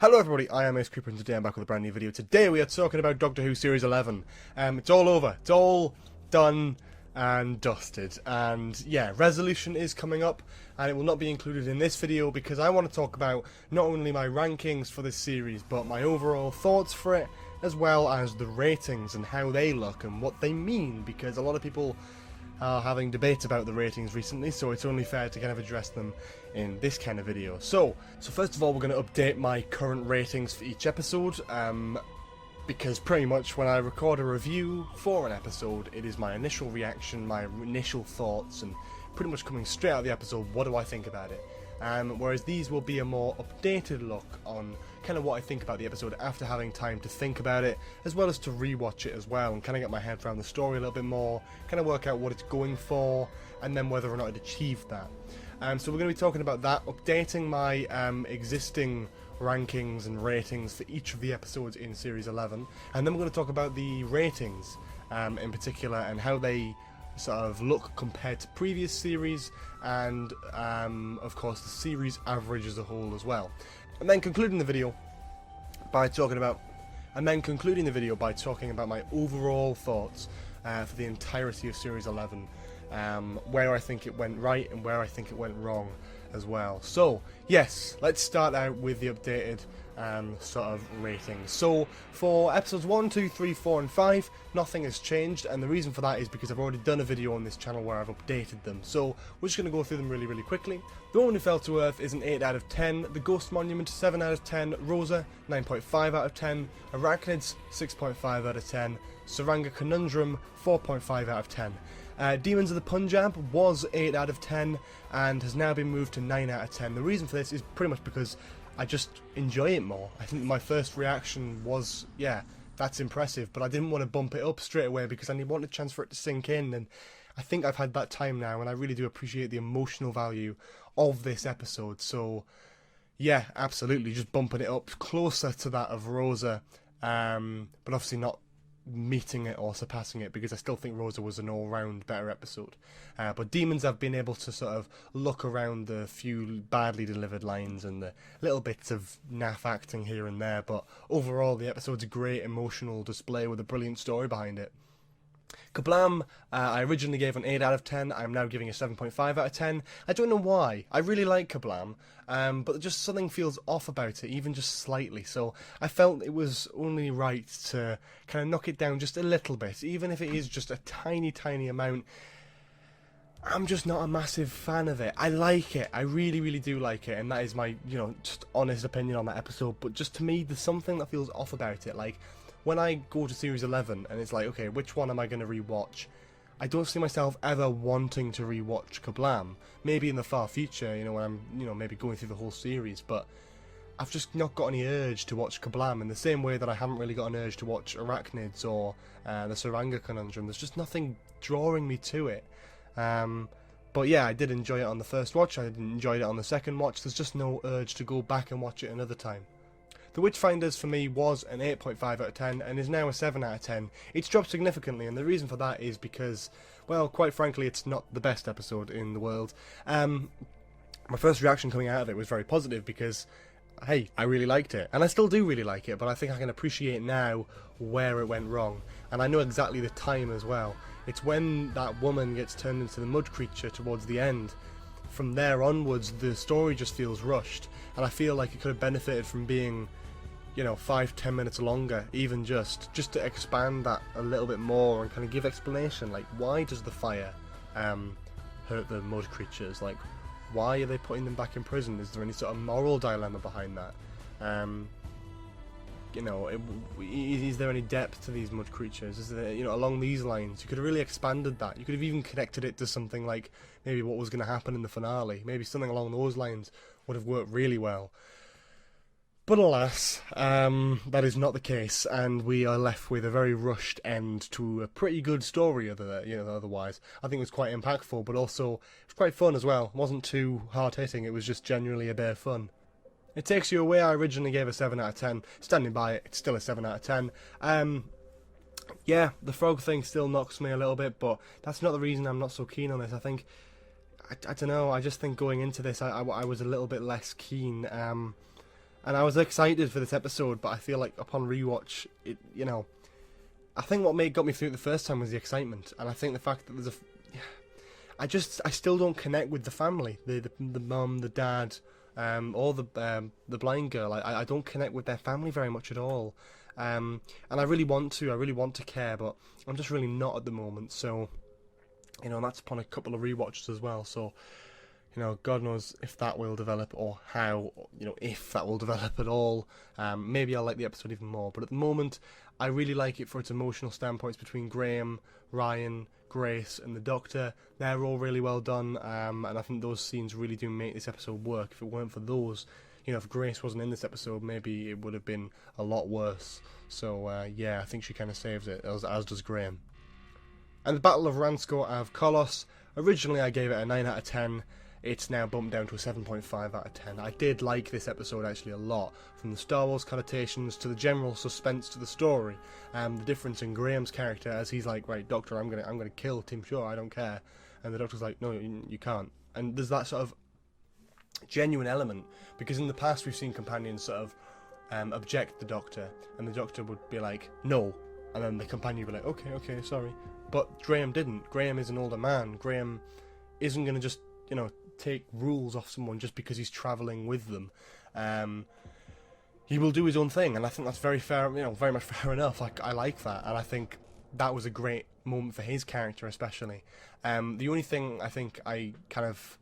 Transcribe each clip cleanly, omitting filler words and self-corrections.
Hello everybody, I am Ace Creeper and today I'm back with a brand new video. Today we are talking about Doctor Who Series 11. It's all over. It's all done and dusted. And yeah, resolution is coming up and it will not be included in this video because I want to talk about not only my rankings for this series but my overall thoughts for it, as well as the ratings and how they look and what they mean, because a lot of people are having debates about the ratings recently, so it's only fair to kind of address them in this kind of video. So first of all, we're going to update my current ratings for each episode, because pretty much when I record a review for an episode, it is my initial reaction, my initial thoughts, and pretty much coming straight out of the episode, what do I think about it? Whereas these will be a more updated look on kind of what I think about the episode after having time to think about it, as well as to rewatch it as well and kind of get my head around the story a little bit more, kind of work out what it's going for, and then whether or not it achieved that. So we're going to be talking about that, updating my existing rankings and ratings for each of the episodes in Series 11, and then we're going to talk about the ratings in particular and how they sort of look compared to previous series, and of course the series average as a whole as well. And then concluding the video by talking about my overall thoughts for the entirety of Series 11, where I think it went right and where I think it went wrong as well. So yes, let's start out with the updated sort of ratings. So for episodes 1, 2, 3, 4 and 5, nothing has changed, and the reason for that is because I've already done a video on this channel where I've updated them. So we're just going to go through them really quickly. The Woman Who Fell to Earth is an 8 out of 10, The Ghost Monument 7 out of 10, Rosa 9.5 out of 10, Arachnids 6.5 out of 10, TSURANGA Conundrum 4.5 out of 10. Demons of the Punjab was 8 out of 10 and has now been moved to 9 out of 10. The reason for this is pretty much because I just enjoy it more. I think my first reaction was, yeah, that's impressive, but I didn't want to bump it up straight away because I wanted a chance for it to sink in, and I think I've had that time now, and I really do appreciate the emotional value of this episode. So yeah, absolutely, just bumping it up closer to that of Rosa, but obviously not meeting it or surpassing it, because I still think Rosa was an all-round better episode. But Demons, I've been able to sort of look around the few badly delivered lines and the little bits of naff acting here and there, but overall the episode's a great emotional display with a brilliant story behind it. KERBLAM, I originally gave an 8 out of 10, I'm now giving a 7.5 out of 10. I don't know why. I really like KERBLAM, but just something feels off about it, even just slightly. So I felt it was only right to kind of knock it down just a little bit, even if it is just a tiny amount. I'm just not a massive fan of it. I like it. I really do like it, and that is my, just honest opinion on that episode. But just to me, there's something that feels off about it. Like, when I go to Series 11 and it's like, okay, which one am I going to rewatch? I don't see myself ever wanting to rewatch KERBLAM. Maybe in the far future, when I'm, maybe going through the whole series, but I've just not got any urge to watch KERBLAM in the same way that I haven't really got an urge to watch Arachnids or the TSURANGA Conundrum. There's just nothing drawing me to it. But yeah, I did enjoy it on the first watch, I enjoyed it on the second watch. There's just no urge to go back and watch it another time. The Witchfinders for me was an 8.5 out of 10 and is now a 7 out of 10. It's dropped significantly, and the reason for that is because, well, quite frankly, it's not the best episode in the world. My first reaction coming out of it was very positive because, hey, I really liked it, and I still do really like it, but I think I can appreciate now where it went wrong, and I know exactly the time as well. It's when that woman gets turned into the mud creature towards the end. From there onwards, the story just feels rushed, and I feel like it could have benefited from being, 5-10 minutes longer, even just to expand that a little bit more and kind of give explanation, like, why does the fire hurt the mud creatures? Like, why are they putting them back in prison? Is there any sort of moral dilemma behind that? Is there any depth to these mud creatures? Is there, along these lines, you could have really expanded that. You could have even connected it to something like maybe what was going to happen in the finale. Maybe something along those lines would have worked really well. But alas, that is not the case, and we are left with a very rushed end to a pretty good story. Otherwise, I think it was quite impactful, but also it was quite fun as well. It wasn't too hard hitting. It was just genuinely a bit of fun. It Takes You Away, I originally gave a 7 out of 10. Standing by it, it's still a 7 out of 10. Yeah, the frog thing still knocks me a little bit, but that's not the reason I'm not so keen on this. I think, I don't know, I just think going into this, I was a little bit less keen. And I was excited for this episode, but I feel like upon rewatch, I think what got me through it the first time was the excitement, and I think the fact that I still don't connect with the family, the mum, the dad, or the blind girl. I don't connect with their family very much at all, and I really want to care, but I'm just really not at the moment. So, that's upon a couple of rewatches as well. So, God knows if that will develop or how, if that will develop at all. Maybe I'll like the episode even more. But at the moment, I really like it for its emotional standpoints between Graham, Ryan, Grace, and the Doctor. They're all really well done, and I think those scenes really do make this episode work. If it weren't for those, if Grace wasn't in this episode, maybe it would have been a lot worse. So, I think she kind of saves it, as does Graham. And the Battle of RANSKOOR of KOLOS, originally I gave it a 9 out of 10. It's now bumped down to a 7.5 out of 10. I did like this episode actually a lot, from the Star Wars connotations to the general suspense to the story. The difference in Graham's character, as he's like, right, Doctor, I'm gonna kill Tim Shaw, I don't care, and the Doctor's like, no, you can't. And there's that sort of genuine element, because in the past we've seen companions sort of object the Doctor, and the Doctor would be like, no, and then the companion would be like, okay, sorry. But Graham didn't. Graham is an older man. Graham isn't gonna just take rules off someone just because he's travelling with them. He will do his own thing, and I think that's very fair, very much fair enough. I like that, and I think that was a great moment for his character especially. The only thing I think I kind of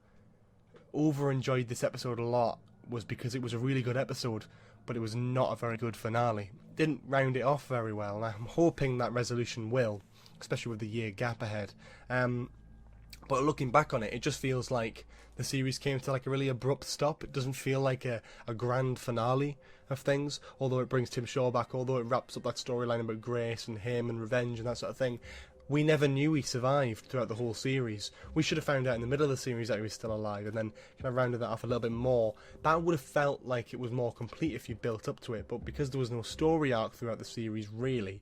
over-enjoyed this episode a lot was because it was a really good episode, but it was not a very good finale. Didn't round it off very well, and I'm hoping that resolution will, especially with the year gap ahead. But looking back on it, it just feels like the series came to like a really abrupt stop. It doesn't feel like a grand finale of things, although it brings Tim Shaw back, although it wraps up that storyline about Grace and him and revenge and that sort of thing. We never knew he survived throughout the whole series. We should have found out in the middle of the series that he was still alive, and then kind of rounded that off a little bit more. That would have felt like it was more complete if you built up to it, but because there was no story arc throughout the series, really,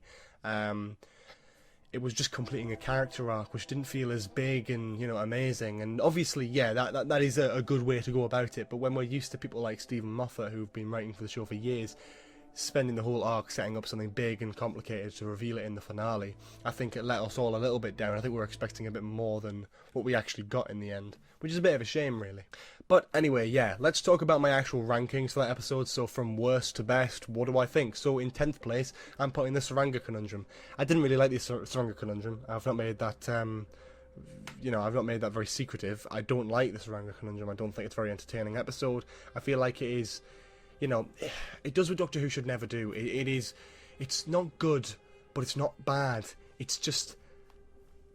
it was just completing a character arc, which didn't feel as big and, amazing. And obviously, that is a good way to go about it. But when we're used to people like Stephen Moffat, who've been writing for the show for years, spending the whole arc setting up something big and complicated to reveal it in the finale, I think it let us all a little bit down. I think we were expecting a bit more than what we actually got in the end, which is a bit of a shame, really. But anyway, let's talk about my actual rankings for that episode. So from worst to best, what do I think? So in 10th place, I'm putting the CONUNDRUM Conundrum. I didn't really like the CONUNDRUM Conundrum. I've not made that, I've not made that very secretive. I don't like the CONUNDRUM Conundrum. I don't think it's a very entertaining episode. I feel like it is, it does what Doctor Who should never do. It's not good, but it's not bad. It's just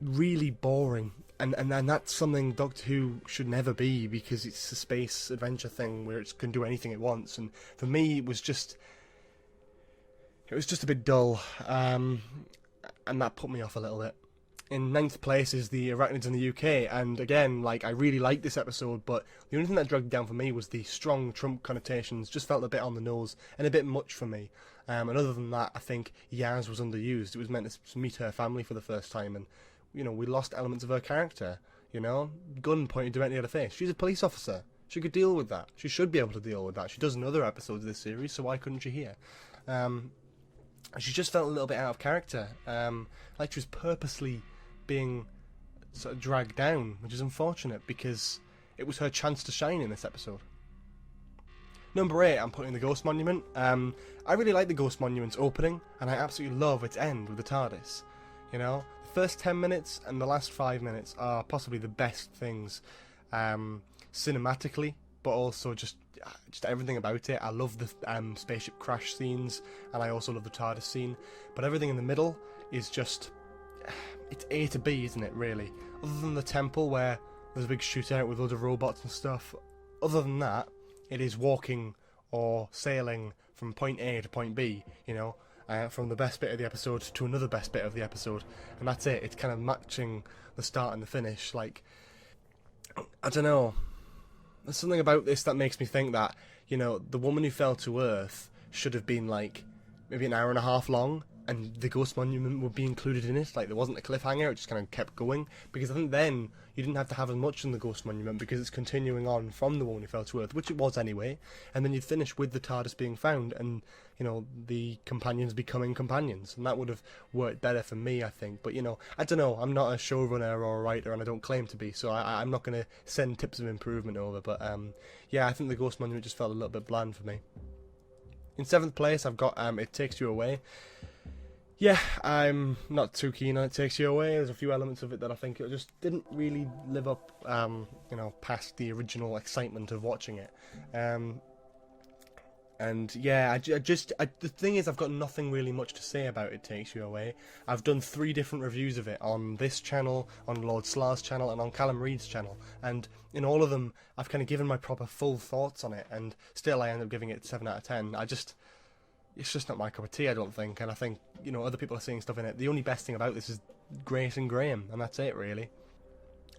really boring. And that's something Doctor Who should never be, because it's a space adventure thing where it can do anything it wants. And for me, it was just a bit dull, and that put me off a little bit. In 9th place is the Arachnids in the UK, and again, I really liked this episode, but the only thing that dragged it down for me was the strong Trump connotations. Just felt a bit on the nose and a bit much for me. And other than that, I think Yaz was underused. It was meant to meet her family for the first time, and we lost elements of her character. Gun pointed directly at her face. She's a police officer. She could deal with that. She should be able to deal with that. She does in other episodes of this series, so why couldn't she here? She just felt a little bit out of character. Like she was purposely being sort of dragged down, which is unfortunate because it was her chance to shine in this episode. Number 8, I'm putting the Ghost Monument. I really like the Ghost Monument's opening, and I absolutely love its end with the TARDIS. The first 10 minutes and the last 5 minutes are possibly the best things, cinematically, but also just everything about it. I love the spaceship crash scenes, and I also love the TARDIS scene, but everything in the middle is just, it's A to B, isn't it, really? Other than the temple where there's a big shootout with loads of robots and stuff, other than that, it is walking or sailing from point A to point B, from the best bit of the episode to another best bit of the episode, and that's it. It's kind of matching the start and the finish. I don't know, there's something about this that makes me think that, the woman who fell to Earth should have been maybe an hour and a half long, and the Ghost Monument would be included in it. Like, there wasn't a cliffhanger, it just kind of kept going, because I think then you didn't have to have as much in the Ghost Monument, because it's continuing on from The Woman Who Fell to Earth, which it was anyway, and then you'd finish with the TARDIS being found, and, you know, the companions becoming companions, and that would have worked better for me, I think. But, you know, I don't know, I'm not a showrunner or a writer, and I don't claim to be, so I'm not going to send tips of improvement over, but, yeah, I think the Ghost Monument just felt a little bit bland for me. In 7th place, I've got It Takes You Away. Yeah, I'm not too keen on It Takes You Away. There's a few elements of it that I think it just didn't really live up, you know, past the original excitement of watching it. And yeah, the thing is, I've got nothing really much to say about It Takes You Away. I've done 3 different reviews of it on this channel, on Lord Slar's channel, and on Callum Reed's channel. And in all of them, I've kind of given my proper full thoughts on it, and still I end up giving it 7 out of 10. It's just not my cup of tea, I don't think, and I think, you know, other people are seeing stuff in it. The only best thing about this is Grace and Graham, and that's it, really.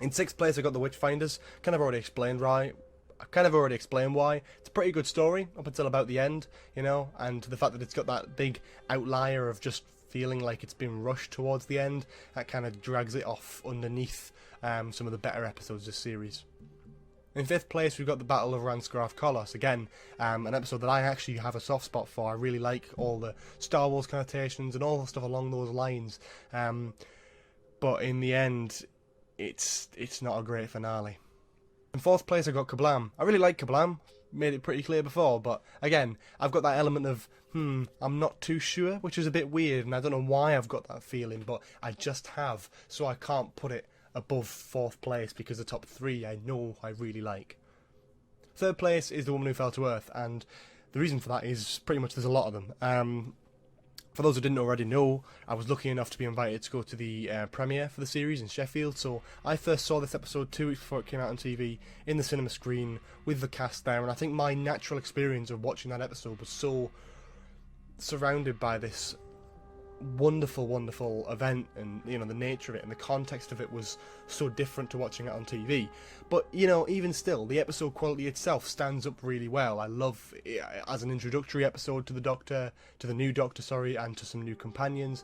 In 6th place, I got The Witchfinders. Kind of already explained why. It's a pretty good story up until about the end, you know, and the fact that it's got that big outlier of just feeling like it's been rushed towards the end, that kind of drags it off underneath some of the better episodes of this series. In 5th place, we've got the Battle of RANSKOOR KOLOS. Again, an episode that I actually have a soft spot for. I really like all the Star Wars connotations and all the stuff along those lines. But in the end, it's not a great finale. In 4th place, I got KERBLAM. I really like KERBLAM. Made it pretty clear before, but again, I've got that element of, I'm not too sure, which is a bit weird, and I don't know why I've got that feeling, but I just have, so I can't put it above 4th place, because the top 3 I know I really like. 3rd place is The Woman Who Fell to Earth, and the reason for that is pretty much there's a lot of them. For those who didn't already know, I was lucky enough to be invited to go to the premiere for the series in Sheffield, so I first saw this episode 2 weeks before it came out on TV, in the cinema screen, with the cast there, and I think my natural experience of watching that episode was so surrounded by this wonderful event, and, you know, the nature of it and the context of it was so different to watching it on TV. But, you know, even still, the episode quality itself stands up really well. I love it as an introductory episode to the Doctor, to the new Doctor, sorry, and to some new companions.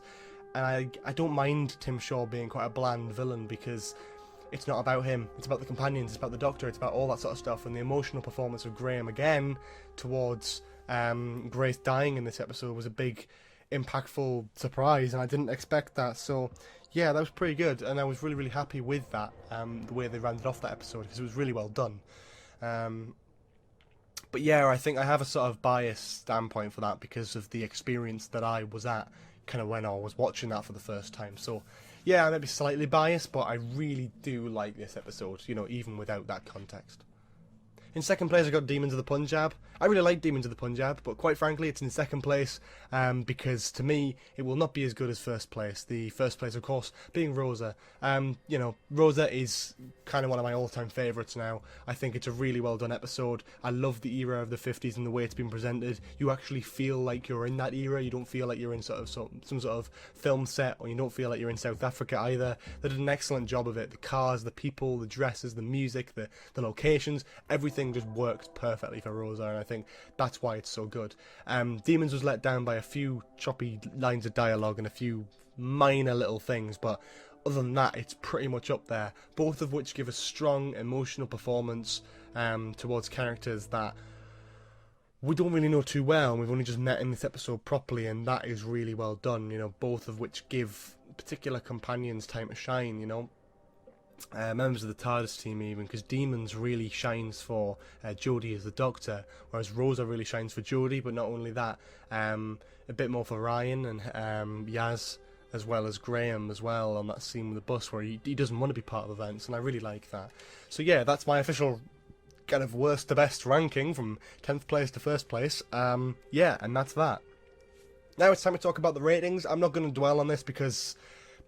And I don't mind Tim Shaw being quite a bland villain, because it's not about him, it's about the companions, it's about the Doctor, it's about all that sort of stuff. And the emotional performance of Graham again towards Grace dying in this episode was a big, impactful surprise, and I didn't expect that. So yeah, that was pretty good, and I was really happy with that, the way they rounded off that episode, because it was really well done. But yeah, I think I have a sort of biased standpoint for that because of the experience that I was at kind of when I was watching that for the first time. So yeah, I might be slightly biased, but I really do like this episode, you know, even without that context. In 2nd place, I got Demons of the Punjab. I really like Demons of the Punjab, but quite frankly, it's in 2nd place because, to me, it will not be as good as 1st place. The 1st place, of course, being ROSA. You know, ROSA is kind of one of my all-time favourites now. I think it's a really well-done episode. I love the era of the 50s and the way it's been presented. You actually feel like you're in that era. You don't feel like you're in sort of some sort of film set, or you don't feel like you're in South Africa either. They did an excellent job of it. The cars, the people, the dresses, the music, the locations, everything just worked perfectly for ROSA, and I think that's why it's so good. Demons was let down by a few choppy lines of dialogue and a few minor little things, but other than that, it's pretty much up there, both of which give a strong emotional performance towards characters that we don't really know too well, and we've only just met in this episode properly, and that is really well done, you know, both of which give particular companions time to shine, you know. Members of the TARDIS team even, because Demons really shines for Jodie as the Doctor, whereas Rosa really shines for Jodie, but not only that, a bit more for Ryan and Yaz, as well as Graham as well, on that scene with the bus where he doesn't want to be part of events, and I really like that. So yeah, that's my official kind of worst to best ranking, from 10th place to 1st place. Yeah, and that's that. Now it's time to talk about the ratings. I'm not going to dwell on this because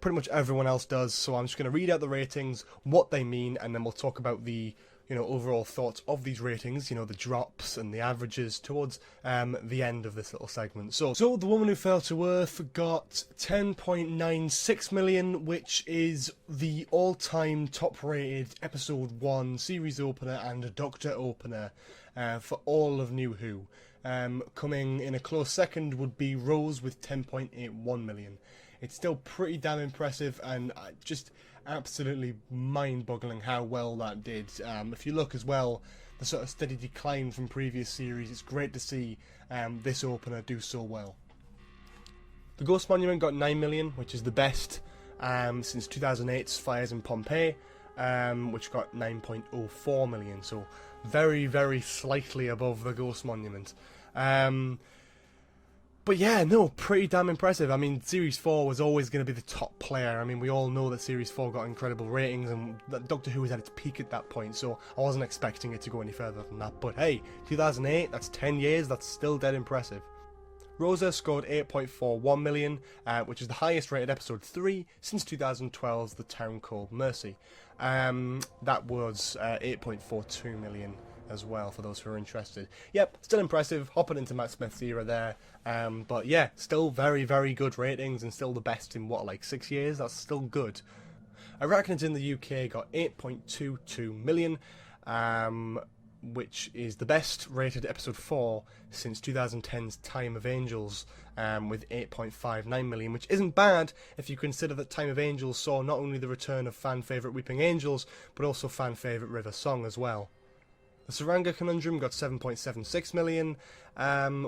pretty much everyone else does, so I'm just going to read out the ratings, what they mean, and then we'll talk about the, you know, overall thoughts of these ratings, you know, the drops and the averages towards the end of this little segment. So The Woman Who Fell to Earth got 10.96 million, which is the all-time top-rated episode 1 series opener and a Doctor opener for all of New Who. Coming in a close second would be Rose with 10.81 million. It's still pretty damn impressive, and just absolutely mind-boggling how well that did. If you look as well, the sort of steady decline from previous series, it's great to see this opener do so well. The Ghost Monument got 9 million, which is the best since 2008's Fires in Pompeii, which got 9.04 million, so very, very slightly above the Ghost Monument. But yeah, no, pretty damn impressive. I mean, Series 4 was always going to be the top player. I mean, we all know that Series 4 got incredible ratings, and that Doctor Who was at its peak at that point, so I wasn't expecting it to go any further than that. But hey, 2008, that's 10 years, that's still dead impressive. ROSA scored 8.41 million, which is the highest rated episode 3 since 2012's The Town Called Mercy. That was 8.42 million as well, for those who are interested. Yep, still impressive, hopping into Matt Smith's era there. But yeah, still very, very good ratings, and still the best in, what, like 6 years? That's still good. Arachnids in the UK got 8.22 million, which is the best rated episode 4 since 2010's Time of Angels, with 8.59 million, which isn't bad if you consider that Time of Angels saw not only the return of fan favourite Weeping Angels, but also fan favourite River Song as well. The TSURANGA Conundrum got 7.76 million,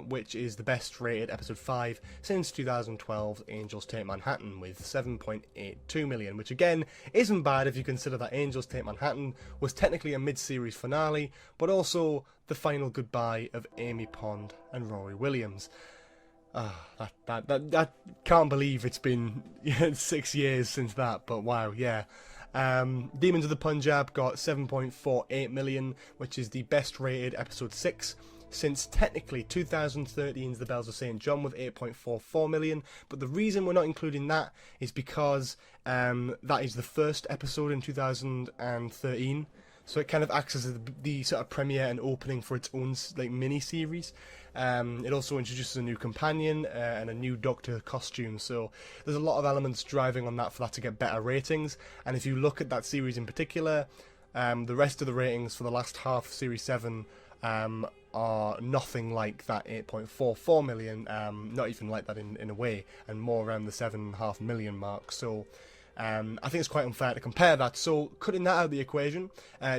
which is the best rated episode 5 since 2012's Angels Take Manhattan, with 7.82 million, which again isn't bad if you consider that Angels Take Manhattan was technically a mid-series finale, but also the final goodbye of Amy Pond and Rory Williams. That can't believe it's been 6 years since that, but wow, yeah. Demons of the Punjab got 7.48 million, which is the best rated episode 6 since technically 2013's The Bells of St. John, with 8.44 million, but the reason we're not including that is because that is the first episode in 2013, so it kind of acts as the sort of premiere and opening for its own like mini-series. It also introduces a new companion and a new Doctor costume, so there's a lot of elements driving on that for that to get better ratings. And if you look at that series in particular, the rest of the ratings for the last half of Series 7 are nothing like that 8.44 million, not even like that in a way, and more around the 7.5 million mark. So I think it's quite unfair to compare that. So cutting that out of the equation,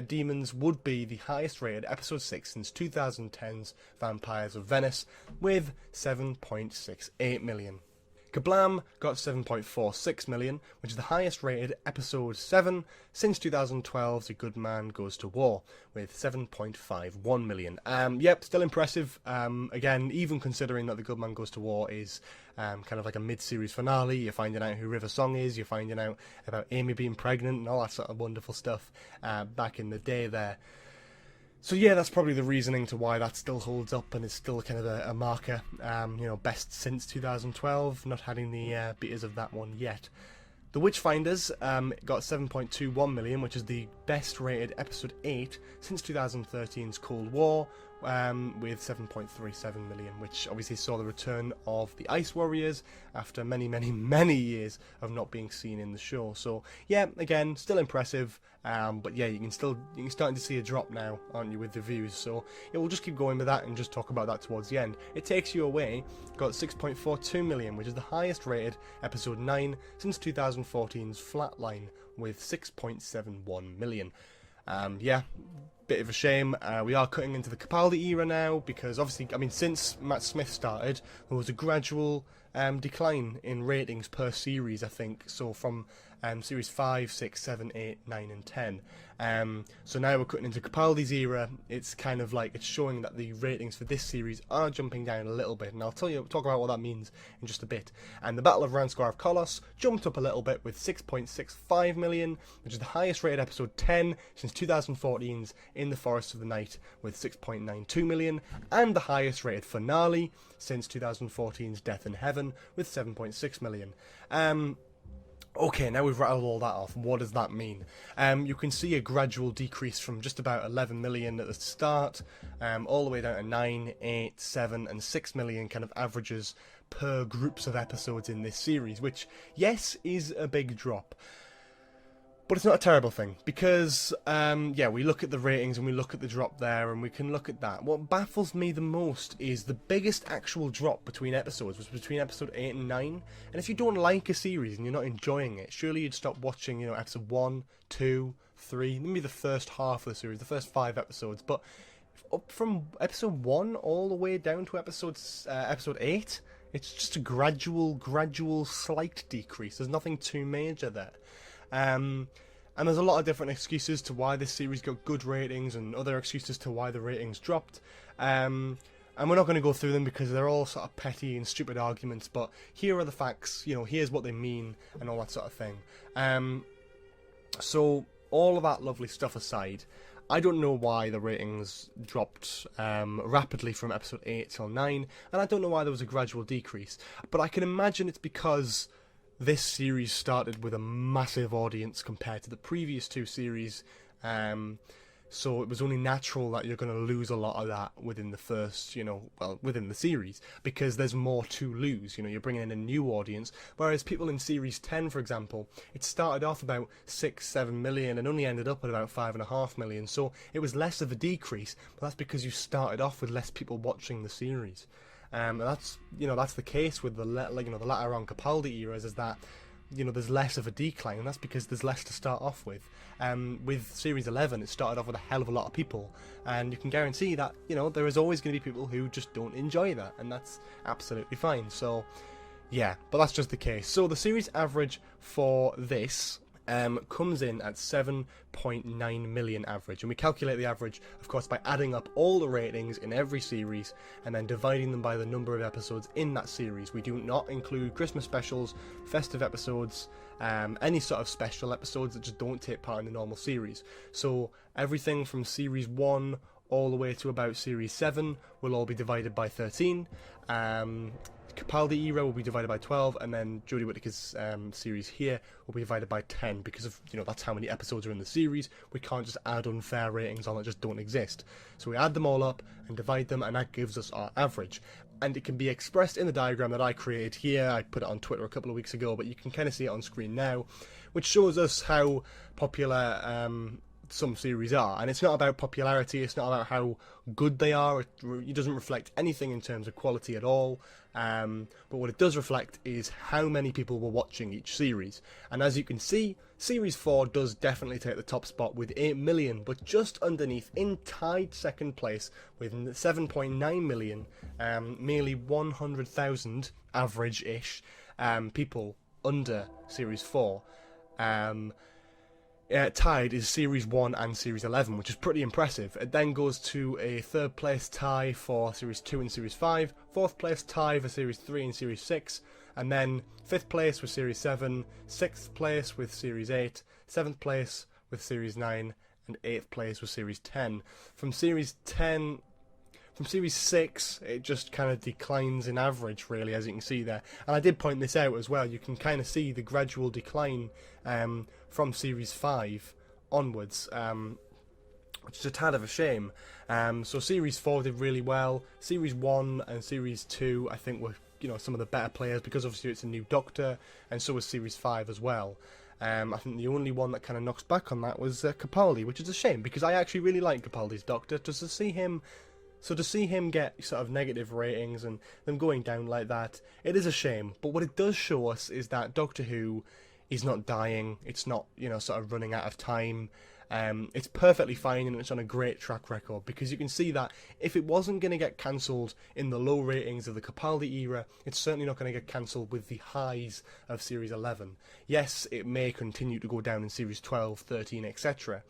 Demons would be the highest rated episode 6 since 2010's Vampires of Venice, with 7.68 million. KERBLAM got 7.46 million, which is the highest rated episode 7 since 2012's A Good Man Goes to War, with 7.51 million. Yep, still impressive. Again, even considering that The Good Man Goes to War is kind of like a mid-series finale, you're finding out who River Song is, you're finding out about Amy being pregnant and all that sort of wonderful stuff back in the day there. So yeah, that's probably the reasoning to why that still holds up and is still kind of a marker. Best since 2012, not having the beaters of that one yet. The Witchfinders got 7.21 million, which is the best rated episode 8 since 2013's Cold War, with 7.37 million, which obviously saw the return of the Ice Warriors after many, many, many years of not being seen in the show. So yeah, again, still impressive, but yeah, you're starting to see a drop now, aren't you, with the views? So yeah, we'll just keep going with that and just talk about that towards the end. It Takes You Away got 6.42 million, which is the highest rated episode 9 since 2014's Flatline, with 6.71 million. Yeah, bit of a shame. We are cutting into the Capaldi era now, because obviously, I mean, since Matt Smith started, there was a gradual decline in ratings per series, I think. So from series 5, 6, 7, 8, 9 and 10. So now we're cutting into Capaldi's era. It's kind of like it's showing that the ratings for this series are jumping down a little bit, and I'll talk about what that means in just a bit. And the Battle of RANSKOOR of KOLOS jumped up a little bit with 6.65 million, which is the highest rated episode 10 since 2014's In the Forest of the Night, with 6.92 million, and the highest rated finale since 2014's Death in Heaven, with 7.6 million. Okay, now we've rattled all that off. What does that mean? You can see a gradual decrease from just about 11 million at the start, all the way down to 9, 8, 7 and 6 million kind of averages per groups of episodes in this series, which, yes, is a big drop. But it's not a terrible thing, because, yeah, we look at the ratings and we look at the drop there, and we can look at that. What baffles me the most is the biggest actual drop between episodes was between episode 8 and 9. And if you don't like a series and you're not enjoying it, surely you'd stop watching, you know, episode 1, 2, 3, maybe the first half of the series, the first 5 episodes. But up from episode 1 all the way down to episode 8, it's just a gradual slight decrease. There's nothing too major there. And there's a lot of different excuses to why this series got good ratings and other excuses to why the ratings dropped. And we're not going to go through them because they're all sort of petty and stupid arguments, but here are the facts, you know, here's what they mean and all that sort of thing. So all of that lovely stuff aside, I don't know why the ratings dropped rapidly from episode 8 till 9, and I don't know why there was a gradual decrease, but I can imagine it's because this series started with a massive audience compared to the previous 2 series, so it was only natural that you're going to lose a lot of that within the first, you know, well, within the series, because there's more to lose. You know, you're bringing in a new audience, whereas people in Series 10, for example, it started off about 6-7 million and only ended up at about 5.5 million, so it was less of a decrease, but that's because you started off with less people watching the series. And that's, you know, that's the case with the latter on Capaldi eras, is that, you know, there's less of a decline, and that's because there's less to start off with. With Series 11, it started off with a hell of a lot of people, and you can guarantee that, you know, there is always going to be people who just don't enjoy that, and that's absolutely fine. So, yeah, but that's just the case. So the series average for this comes in at 7.9 million average, and we calculate the average, of course, by adding up all the ratings in every series and then dividing them by the number of episodes in that series. We do not include Christmas specials, festive episodes, any sort of special episodes that just don't take part in the normal series. So everything from series 1 all the way to about series 7 will all be divided by 13. Capaldi era will be divided by 12, and then Jodie Whittaker's series here will be divided by 10, because of, you know, that's how many episodes are in the series. We can't just add unfair ratings on that just don't exist. So we add them all up and divide them, and that gives us our average. And it can be expressed in the diagram that I created here. I put it on Twitter a couple of weeks ago, but you can kind of see it on screen now, which shows us how popular some series are. And it's not about popularity, it's not about how good they are, it doesn't reflect anything in terms of quality at all, but what it does reflect is how many people were watching each series. And as you can see, Series 4 does definitely take the top spot with 8 million, but just underneath, in tied second place with 7.9 million, merely 100,000 average-ish people under Series 4. Tied is Series 1 and Series 11, which is pretty impressive. It then goes to a third place tie for Series 2 and Series 5, fourth place tie for Series 3 and Series 6, and then fifth place with Series 7, sixth place with Series 8, seventh place with Series 9, and eighth place with Series 10. From Series 6, it just kind of declines in average, really, as you can see there. And I did point this out as well. You can kind of see the gradual decline from Series 5 onwards, which is a tad of a shame. So Series 4 did really well. Series 1 and Series 2, I think, were, you know, some of the better players, because obviously it's a new Doctor, and so was Series 5 as well. I think the only one that kind of knocks back on that was Capaldi, which is a shame, because I actually really like Capaldi's Doctor. Just to see him get sort of negative ratings and them going down like that, it is a shame. But what it does show us is that Doctor Who is not dying. It's not, you know, sort of running out of time. It's perfectly fine, and it's on a great track record, because you can see that if it wasn't going to get cancelled in the low ratings of the Capaldi era, it's certainly not going to get cancelled with the highs of Series 11. Yes, it may continue to go down in Series 12, 13, etc.,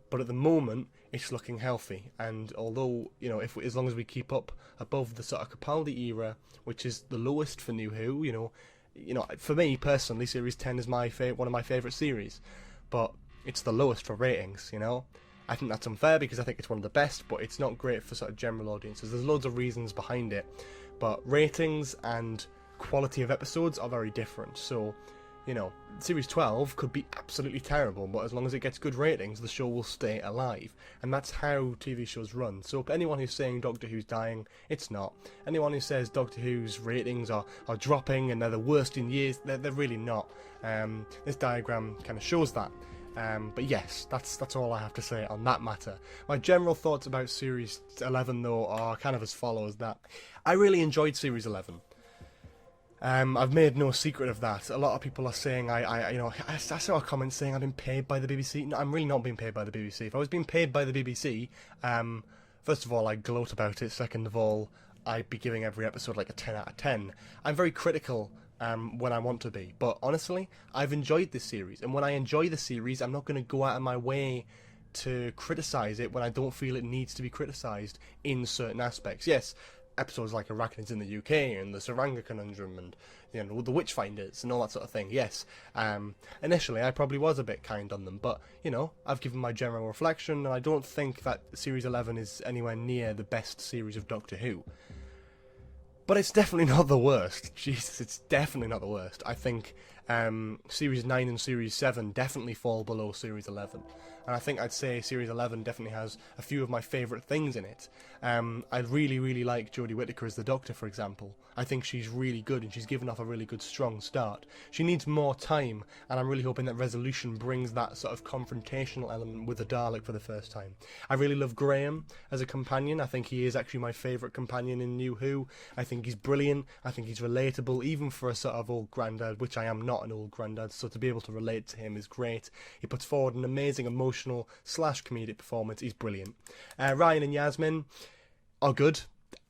but at the moment it's looking healthy. And although, you know, as long as we keep up above the sort of Capaldi era, which is the lowest for New Who, you know, for me personally, Series 10 is one of my favourite series, but it's the lowest for ratings. You know, I think that's unfair, because I think it's one of the best, but it's not great for sort of general audiences. There's loads of reasons behind it, but ratings and quality of episodes are very different. So, you know, Series 12 could be absolutely terrible, but as long as it gets good ratings, the show will stay alive. And that's how TV shows run. So anyone who's saying Doctor Who's dying, it's not. Anyone who says Doctor Who's ratings are dropping and they're the worst in years, they're really not. This diagram kind of shows that. But yes, that's all I have to say on that matter. My general thoughts about Series 11, though, are kind of as follows: that I really enjoyed Series 11. I've made no secret of that. A lot of people are saying I saw a comment saying I've been paid by the BBC. No, I'm really not being paid by the BBC. If I was being paid by the BBC, first of all, I'd gloat about it. Second of all, I'd be giving every episode like a 10 out of 10. I'm very critical when I want to be, but honestly, I've enjoyed this series, and when I enjoy the series, I'm not going to go out of my way to criticise it when I don't feel it needs to be criticised in certain aspects. Yes, episodes like Arachnids in the UK and the TSURANGA Conundrum and the Witchfinders and all that sort of thing. Yes, initially I probably was a bit kind on them, but I've given my general reflection, and I don't think that Series 11 is anywhere near the best series of Doctor Who. But it's definitely not the worst. Jesus, it's definitely not the worst. I think Series 9 and Series 7 definitely fall below Series 11. And I think I'd say Series 11 definitely has a few of my favourite things in it. I really, really like Jodie Whittaker as the Doctor, for example. I think she's really good, and she's given off a really good, strong start. She needs more time, and I'm really hoping that Resolution brings that sort of confrontational element with the Dalek for the first time. I really love Graham as a companion. I think he is actually my favourite companion in New Who. I think he's brilliant. I think he's relatable, even for a sort of old grandad, which I am not an old grandad, so to be able to relate to him is great. He puts forward an amazing emotional / comedic performance. He's brilliant. Ryan and Yasmin are good.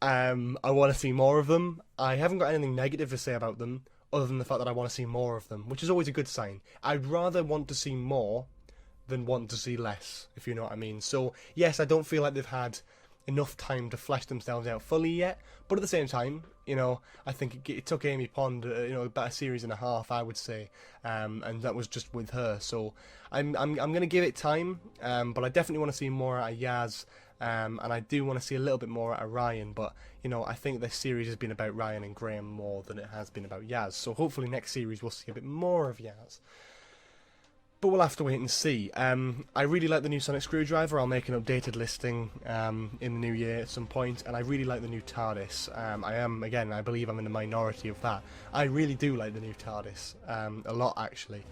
I want to see more of them. I haven't got anything negative to say about them, other than the fact that I want to see more of them, which is always a good sign. I'd rather want to see more than want to see less, if you know what I mean. So, yes, I don't feel like they've had enough time to flesh themselves out fully yet, but at the same time, I think it took Amy Pond, about a series and a half, I would say, and that was just with her. So I'm going to give it time, but I definitely want to see more out of Yaz, and I do want to see a little bit more out of Ryan, but I think this series has been about Ryan and Graham more than it has been about Yaz. So hopefully next series we'll see a bit more of Yaz. But we'll have to wait and see. I really like the new Sonic Screwdriver. I'll make an updated listing in the new year at some point. And I really like the new TARDIS. I believe I'm in the minority of that. I really do like the new TARDIS. A lot, actually.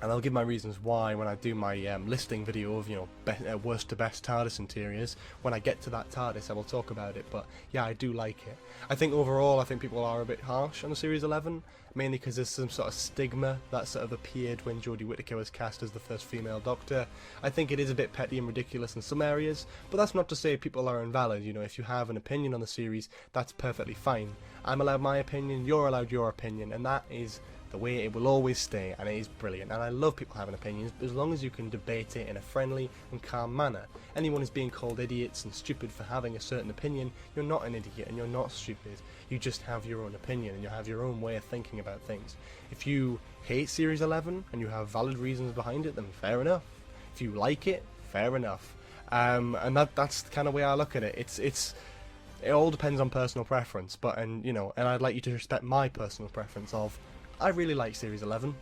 And I'll give my reasons why when I do my listing video of worst to best TARDIS interiors. When I get to that TARDIS, I will talk about it. But yeah, I do like it. I think overall, I think people are a bit harsh on the Series 11, mainly because there's some sort of stigma that sort of appeared when Jodie Whittaker was cast as the first female Doctor. I think it is a bit petty and ridiculous in some areas, but that's not to say people are invalid. If you have an opinion on the series, that's perfectly fine. I'm allowed my opinion, you're allowed your opinion, and that is the way it will always stay, and it is brilliant. And I love people having opinions, as long as you can debate it in a friendly and calm manner. Anyone who's being called idiots and stupid for having a certain opinion, you're not an idiot and you're not stupid. You just have your own opinion and you have your own way of thinking about things. If you hate Series 11 and you have valid reasons behind it, then fair enough. If you like it, fair enough. And that's the kind of way I look at it. It all depends on personal preference, and I'd like you to respect my personal preference of, I really like Series 11,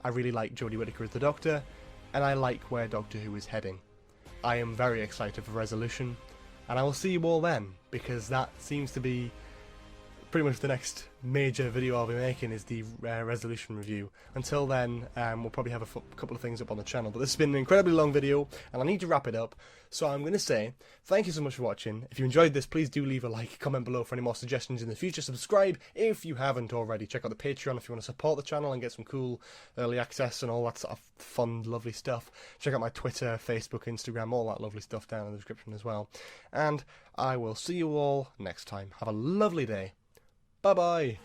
I really like Jodie Whittaker as the Doctor, and I like where Doctor Who is heading. I am very excited for Resolution, and I will see you all then, because that seems to be pretty much the next major video I'll be making is the Resolution review. Until then, we'll probably have a couple of things up on the channel, but this has been an incredibly long video, and I need to wrap it up, so I'm going to say thank you so much for watching. If you enjoyed this, please do leave a like, comment below for any more suggestions in the future, subscribe if you haven't already, check out the Patreon if you want to support the channel and get some cool early access and all that sort of fun, lovely stuff. Check out my Twitter, Facebook, Instagram, all that lovely stuff down in the description as well. And I will see you all next time. Have a lovely day. Bye-bye.